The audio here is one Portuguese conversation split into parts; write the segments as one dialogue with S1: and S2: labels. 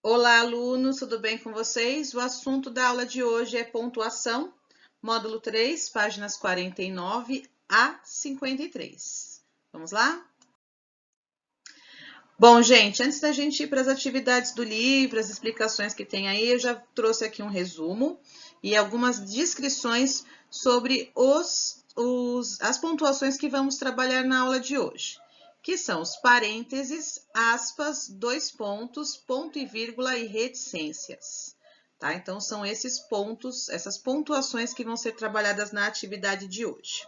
S1: Olá, alunos, tudo bem com vocês? O assunto da aula de hoje é pontuação, módulo 3, páginas 49 a 53. Vamos lá? Bom, gente, antes da gente ir para as atividades do livro, as explicações que tem aí, eu já trouxe aqui um resumo e algumas descrições sobre as pontuações que vamos trabalhar na aula de hoje, que são os parênteses, aspas, dois pontos, ponto e vírgula e reticências. Tá? Então, são esses pontos, essas pontuações que vão ser trabalhadas na atividade de hoje.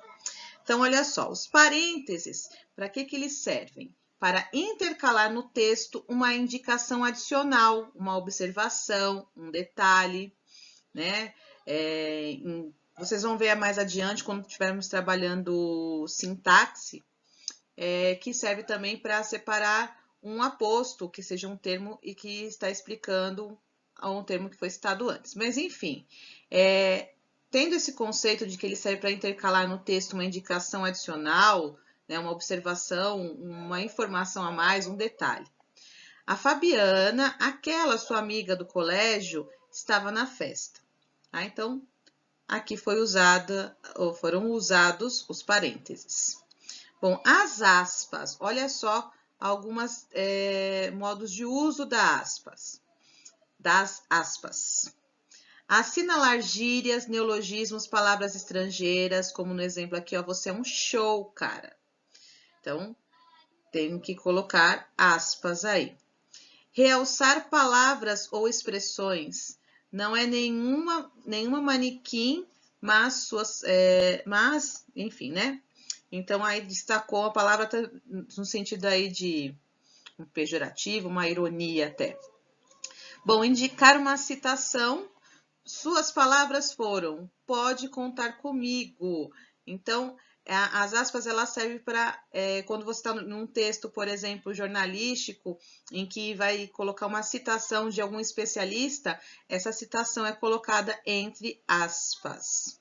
S1: Então, olha só, os parênteses, para que eles servem? Para intercalar no texto uma indicação adicional, uma observação, um detalhe, né? Vocês vão ver mais adiante, quando estivermos trabalhando sintaxe, que serve também para separar um aposto, que seja um termo e que está explicando um termo que foi citado antes. Mas, enfim, tendo esse conceito de que ele serve para intercalar no texto uma indicação adicional, né, uma observação, uma informação a mais, um detalhe. A Fabiana, aquela sua amiga do colégio, estava na festa. Tá? Então, aqui foram usados os parênteses. Bom, as aspas, olha só alguns modos de uso das aspas. Assinalar gírias, neologismos, palavras estrangeiras, como no exemplo aqui, ó, você é um show, cara. Então, tenho que colocar aspas aí. Realçar palavras ou expressões. Não é nenhuma manequim, mas enfim, né? Então, aí destacou a palavra no sentido aí de um pejorativo, uma ironia até. Bom, indicar uma citação. Suas palavras foram: pode contar comigo. Então, as aspas elas servem para quando você está num texto, por exemplo, jornalístico, em que vai colocar uma citação de algum especialista, essa citação é colocada entre aspas.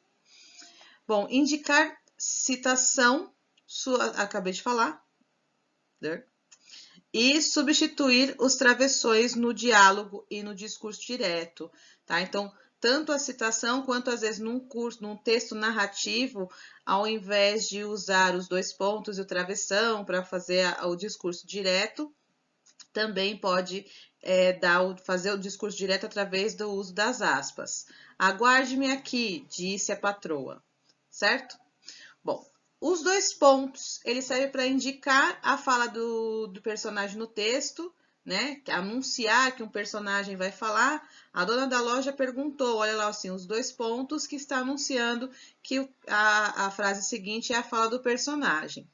S1: Bom, indicar citação, acabei de falar, né? E substituir os travessões no diálogo e no discurso direto, tá? Então, tanto a citação quanto às vezes num texto narrativo, ao invés de usar os dois pontos e o travessão para fazer o discurso direto, também pode fazer o discurso direto através do uso das aspas. Aguarde-me aqui, disse a patroa, certo? Bom, os dois pontos, eles servem para indicar a fala do personagem no texto, né? Anunciar que um personagem vai falar. A dona da loja perguntou, olha lá assim, os dois pontos que está anunciando que a frase seguinte é a fala do personagem.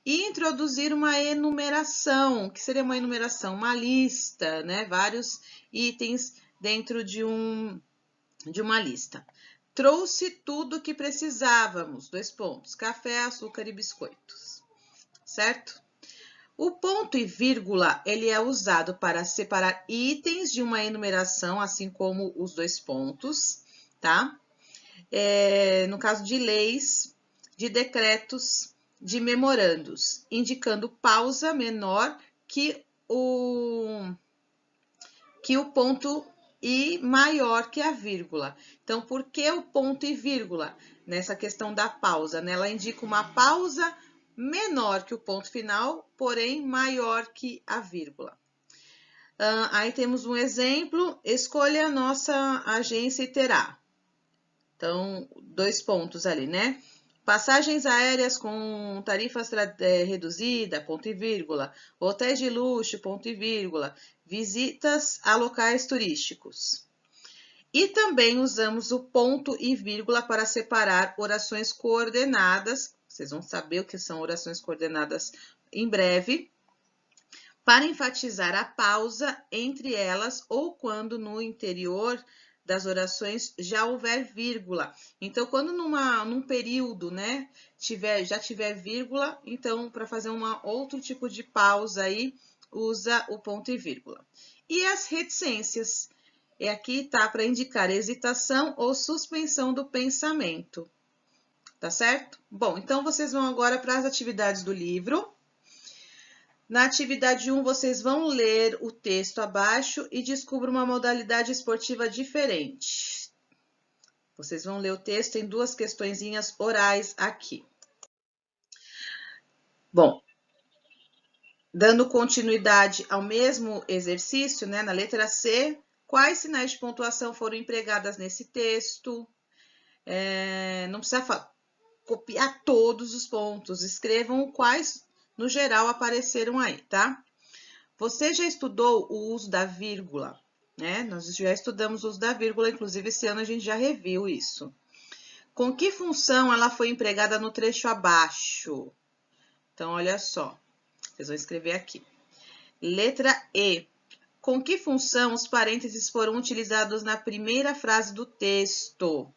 S1: E introduzir uma enumeração, que seria uma enumeração, uma lista, né? Vários itens dentro de uma lista. Trouxe tudo o que precisávamos, dois pontos, café, açúcar e biscoitos, certo? O ponto e vírgula, ele é usado para separar itens de uma enumeração, assim como os dois pontos, tá? No caso de leis, de decretos, de memorandos, indicando pausa menor que o ponto e maior que a vírgula. Então, por que o ponto e vírgula? Nessa questão da pausa, né? Ela indica uma pausa menor que o ponto final, porém maior que a vírgula. Aí temos um exemplo, escolha a nossa agência e terá. Então, dois pontos ali, né? Passagens aéreas com tarifas reduzida, ponto e vírgula. Hotéis de luxo, ponto e vírgula. Visitas a locais turísticos. E também usamos o ponto e vírgula para separar orações coordenadas. Vocês vão saber o que são orações coordenadas em breve. Para enfatizar a pausa entre elas ou quando no interior das orações já houver vírgula. Então, quando num período, né, já tiver vírgula, então, para fazer outro tipo de pausa aí, usa o ponto e vírgula. E as reticências. Aqui tá para indicar hesitação ou suspensão do pensamento. Tá certo? Bom, então vocês vão agora para as atividades do livro. Na atividade 1, vocês vão ler o texto abaixo e descubra uma modalidade esportiva diferente. Vocês vão ler o texto em 2 questõezinhas orais aqui. Bom, dando continuidade ao mesmo exercício, né, na letra C, quais sinais de pontuação foram empregadas nesse texto? Não precisa copiar todos os pontos, escrevam quais, no geral, apareceram aí, tá? Você já estudou o uso da vírgula, né? Nós já estudamos o uso da vírgula, inclusive esse ano a gente já reviu isso. Com que função ela foi empregada no trecho abaixo? Então, olha só, vocês vão escrever aqui. Letra E. Com que função os parênteses foram utilizados na primeira frase do texto?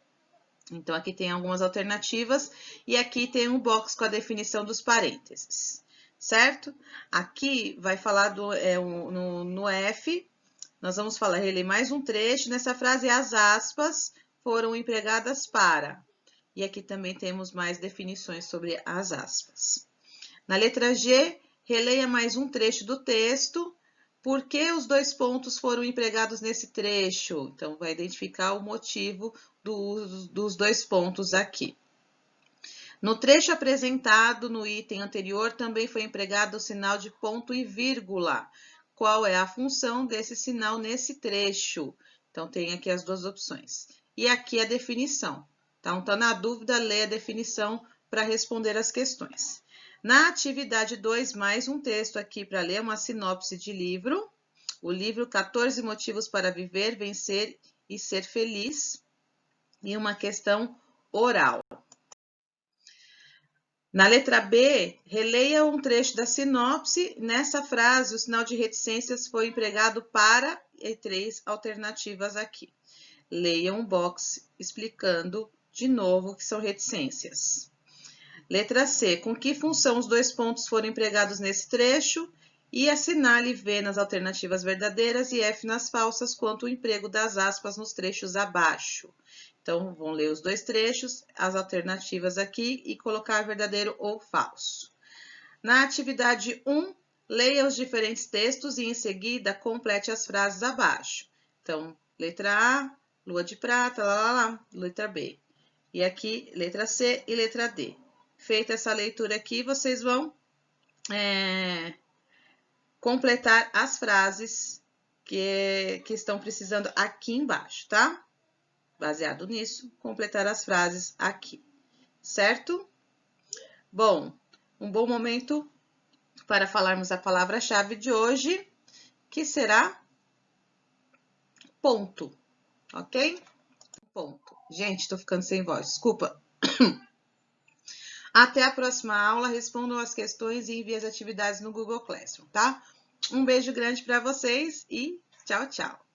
S1: Então, aqui tem algumas alternativas e aqui tem um box com a definição dos parênteses, certo? Aqui vai falar no F, nós vamos reler mais um trecho. Nessa frase, as aspas foram empregadas para. E aqui também temos mais definições sobre as aspas. Na letra G, releia mais um trecho do texto. Por que os 2 pontos foram empregados nesse trecho? Então, vai identificar o motivo dos 2 pontos aqui. No trecho apresentado no item anterior, também foi empregado o sinal de ponto e vírgula. Qual é a função desse sinal nesse trecho? Então, tem aqui as 2 opções. E aqui a definição. Então, tá na dúvida, lê a definição para responder as questões. Na atividade 2, mais um texto aqui para ler, uma sinopse de livro. O livro 14 Motivos para Viver, Vencer e Ser Feliz. E uma questão oral. Na letra B, releia um trecho da sinopse. Nessa frase, o sinal de reticências foi empregado para e 3 alternativas aqui. Leia um box explicando de novo o que são reticências. Letra C, com que função os 2 pontos foram empregados nesse trecho? E assinale V nas alternativas verdadeiras e F nas falsas quanto ao emprego das aspas nos trechos abaixo. Então, vão ler os 2 trechos, as alternativas aqui e colocar verdadeiro ou falso. Na atividade 1, leia os diferentes textos e, em seguida, complete as frases abaixo. Então, letra A, lua de prata, letra B. E aqui, letra C e letra D. Feita essa leitura aqui, vocês vão completar as frases que estão precisando aqui embaixo, tá? Baseado nisso, completar as frases aqui, certo? Bom, um bom momento para falarmos a palavra-chave de hoje, que será ponto, ok? Ponto. Gente, tô ficando sem voz, desculpa. Até a próxima aula, respondam as questões e enviem as atividades no Google Classroom, tá? Um beijo grande para vocês e tchau, tchau!